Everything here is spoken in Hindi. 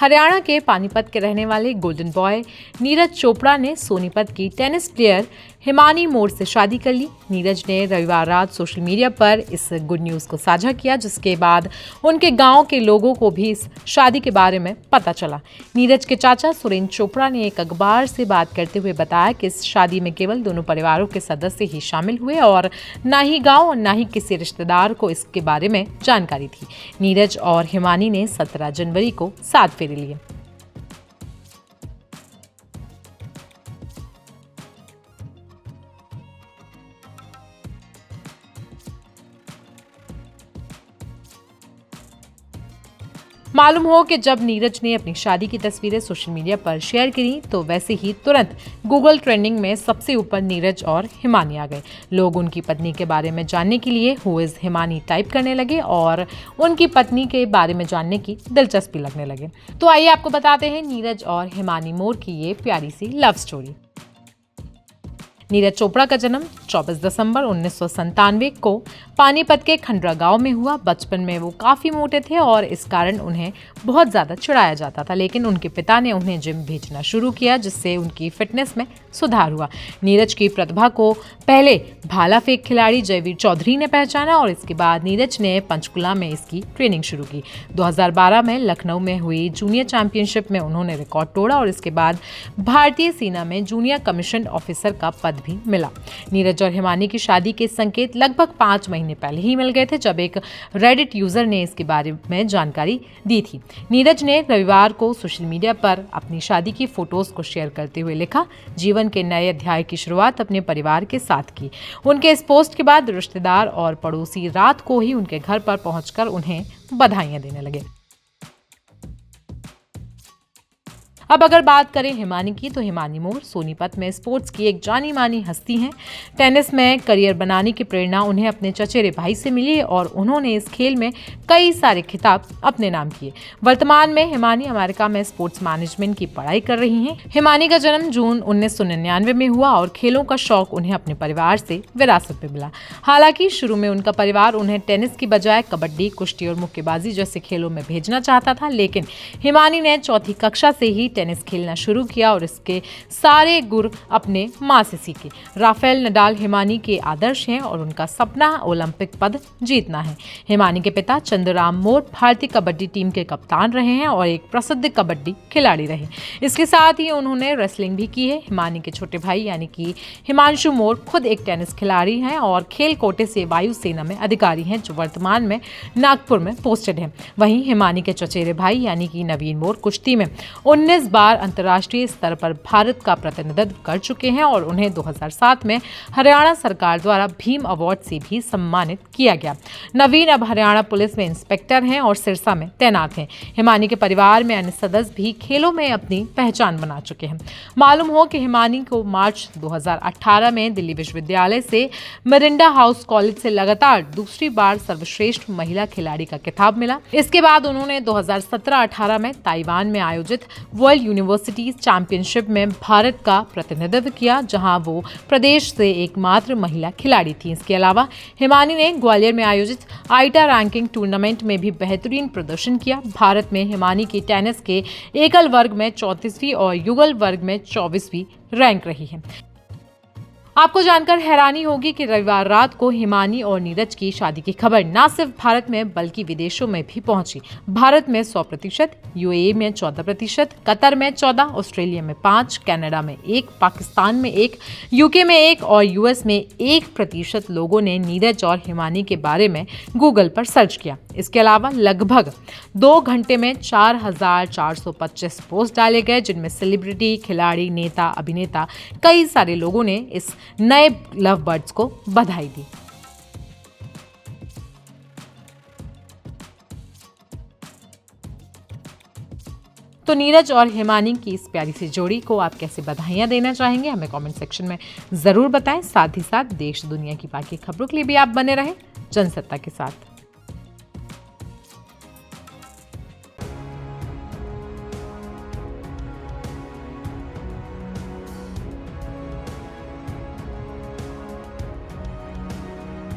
हरियाणा के पानीपत के रहने वाले गोल्डन बॉय नीरज चोपड़ा ने सोनीपत की टेनिस प्लेयर हिमानी मोर से शादी कर ली। नीरज ने रविवार रात सोशल मीडिया पर इस गुड न्यूज़ को साझा किया, जिसके बाद उनके गांव के लोगों को भी इस शादी के बारे में पता चला। नीरज के चाचा सुरेंद्र चोपड़ा ने एक अखबार से बात करते हुए बताया कि इस शादी में केवल दोनों परिवारों के सदस्य ही शामिल हुए और ना ही गाँव और ना ही किसी रिश्तेदार को इसके बारे में जानकारी थी। नीरज और हिमानी ने 17 जनवरी को साथ फेरे लिए। मालूम हो कि जब नीरज ने अपनी शादी की तस्वीरें सोशल मीडिया पर शेयर करी तो वैसे ही तुरंत गूगल ट्रेंडिंग में सबसे ऊपर नीरज और हिमानी आ गए। लोग उनकी पत्नी के बारे में जानने के लिए हु इज हिमानी टाइप करने लगे और उनकी पत्नी के बारे में जानने की दिलचस्पी लगने लगे। तो आइए आपको बताते हैं नीरज और हिमानी मोर की ये प्यारी सी लव स्टोरी। नीरज चोपड़ा का जन्म 24 दिसंबर 1997 को पानीपत के खंडरा गांव में हुआ। बचपन में वो काफ़ी मोटे थे और इस कारण उन्हें बहुत ज़्यादा चिढ़ाया जाता था, लेकिन उनके पिता ने उन्हें जिम भेजना शुरू किया, जिससे उनकी फिटनेस में सुधार हुआ। नीरज की प्रतिभा को पहले भाला फेंक खिलाड़ी जयवीर चौधरी ने पहचाना और इसके बाद नीरज ने पंचकुला में इसकी ट्रेनिंग शुरू की। 2012 में लखनऊ में हुई जूनियर चैंपियनशिप में उन्होंने रिकॉर्ड तोड़ा और इसके बाद भारतीय सेना में जूनियर कमीशन ऑफिसर का पद भी मिला। नीरज और हिमानी की शादी के संकेत लगभग 5 महीने पहले ही मिल गए थे, जब एक रेडिट यूजर ने इसके बारे में जानकारी दी थी। नीरज ने रविवार को सोशल मीडिया पर अपनी शादी की फोटोज को शेयर करते हुए लिखा, जीवन के नए अध्याय की शुरुआत अपने परिवार के साथ की। उनके इस पोस्ट के बाद रिश्तेदार और पड़ोसी रात को ही उनके घर पर पहुंचकर उन्हें बधाइयां देने लगे। अब अगर बात करें हिमानी की, तो हिमानी मोर सोनीपत में स्पोर्ट्स की एक जानी मानी हस्ती हैं। टेनिस में करियर बनाने की प्रेरणा उन्हें अपने चचेरे भाई से मिली और उन्होंने इस खेल में कई सारे खिताब अपने नाम किए। वर्तमान में हिमानी अमेरिका में स्पोर्ट्स मैनेजमेंट की पढ़ाई कर रही हैं। हिमानी का जन्म जून 1999 में हुआ और खेलों का शौक उन्हें अपने परिवार से विरासत में मिला। हालांकि शुरू में उनका परिवार उन्हें टेनिस की बजाय कबड्डी, कुश्ती और मुक्केबाजी जैसे खेलों में भेजना चाहता था, लेकिन हिमानी ने 4वीं कक्षा से ही टेनिस खेलना शुरू किया और इसके सारे गुर अपने मां से सीखे। राफेल नडाल हिमानी के आदर्श हैं और उनका सपना ओलंपिक पद जीतना है। हिमानी के पिता चंद्रराम मोर भारतीय कबड्डी टीम के कप्तान रहे हैं और एक प्रसिद्ध कबड्डी खिलाड़ी रहे। इसके साथ ही उन्होंने रेसलिंग भी की है। हिमानी के छोटे भाई यानी कि हिमांशु मोर खुद एक टेनिस खिलाड़ी हैं और खेल कोटे से वायुसेना में अधिकारी हैं, जो वर्तमान में नागपुर में पोस्टेड हैं। वहीं हिमानी के चचेरे भाई यानी कि नवीन मोर कुश्ती में 19 बार अंतर्राष्ट्रीय स्तर पर भारत का प्रतिनिधित्व कर चुके हैं और उन्हें 2007 में हरियाणा सरकार द्वारा भीम अवार्ड से भी सम्मानित किया गया। नवीन अब हरियाणा पुलिस में इंस्पेक्टर हैं और सिरसा में तैनात हैं। हिमानी के परिवार में अन्य सदस्य भी खेलों में अपनी पहचान बना चुके हैं। मालूम हो कि हिमानी को मार्च 2018 में दिल्ली विश्वविद्यालय से मिरिंडा हाउस कॉलेज से लगातार दूसरी बार सर्वश्रेष्ठ महिला खिलाड़ी का खिताब मिला। इसके बाद उन्होंने 2017-18 में ताइवान में आयोजित वर्ल्ड यूनिवर्सिटीज चैंपियनशिप में भारत का प्रतिनिधित्व किया, जहां वो प्रदेश से एकमात्र महिला खिलाड़ी थी। इसके अलावा हिमानी ने ग्वालियर में आयोजित आईटा रैंकिंग टूर्नामेंट में भी बेहतरीन प्रदर्शन किया। भारत में हिमानी की टेनिस के एकल वर्ग में 34वीं और युगल वर्ग में 24वीं रैंक रही है। आपको जानकर हैरानी होगी कि रविवार रात को हिमानी और नीरज की शादी की खबर न सिर्फ भारत में बल्कि विदेशों में भी पहुंची। भारत में 100%, यूएई में 14%, कतर में 14%, ऑस्ट्रेलिया में 5%, कनाडा में 1%, पाकिस्तान में 1%, यूके में 1% और यूएस में 1% लोगों ने नीरज और हिमानी के बारे में गूगल पर सर्च किया। इसके अलावा लगभग 2 घंटे में 4,425 पोस्ट डाले गए, जिनमें सेलिब्रिटी, खिलाड़ी, नेता, अभिनेता, कई सारे लोगों ने इस नए लव बर्ड्स को बधाई दी। तो नीरज और हिमानी की इस प्यारी सी जोड़ी को आप कैसे बधाइयां देना चाहेंगे, हमें कमेंट सेक्शन में जरूर बताएं। साथ ही साथ देश दुनिया की बाकी खबरों के लिए भी आप बने रहें जनसत्ता के साथ।